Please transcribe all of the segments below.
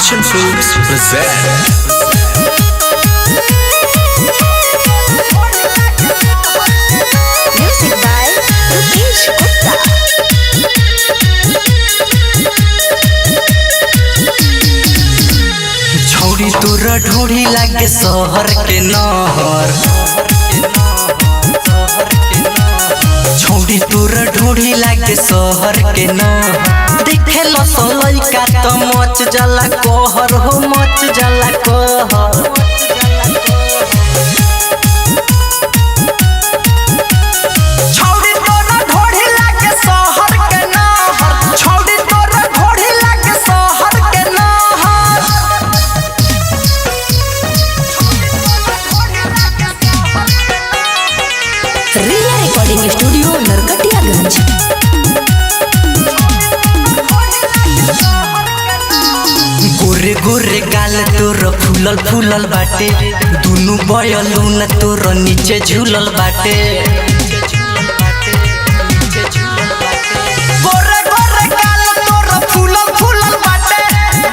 Action Films present. Music by Rupesh Gupta. छोड़ी तोरा ढोड़ी लागे शहर के नहर, छोड़ी तोरा ढोड़ी लागे शहर के नहर। देखे लो लइका तो मच जाला कहर हो, मच जाला कहर। छोड़ी तोरा ढोड़ी लागे शहर के नहर, छोड़ी तोरा ढोड़ी लागे शहर के नहर। रिया रिकॉर्डिंग स्टूडियो नरकटियागंज। गोरे गोरे गाल तोर फूलल फूलल बाटे, दुनु बयलून तोर नीचे झूलल बाटे। गोरे गोरे गाल तोर फूलल फूलल बाटे,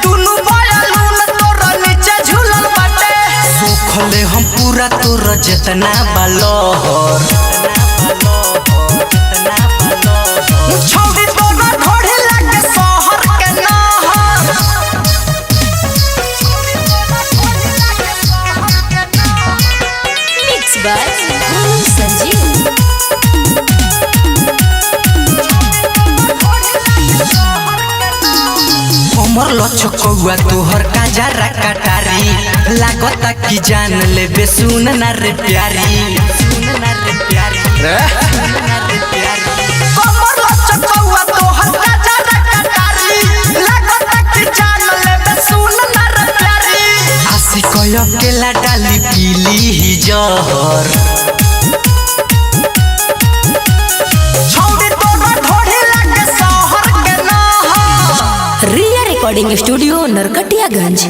दुनु बयलून तोर नीचे झूलल बाटे। सोखले हम पूरा तोर जितना बालहर, छौड़ी तोरा ढोढ़े लागे शहर के नहर। Mixed by Guru Sanjeev. हमर लचकौआ तोहर काजरा कटारी, लागता कि जान लेबे सुन ना रे प्यारी, सुन ना रे प्यारी, हमर लचकौआ तोहर काजरा कटारी, लागता कि जान लेबे सुन ना रे प्यारी। आशिक अकेला डाली पीली ही जहर, छौड़ी तोरा ढोढ़ी लागे शहर के नहर। रिया रिकॉर्डिंग स्टूडियो नरकटियागंज।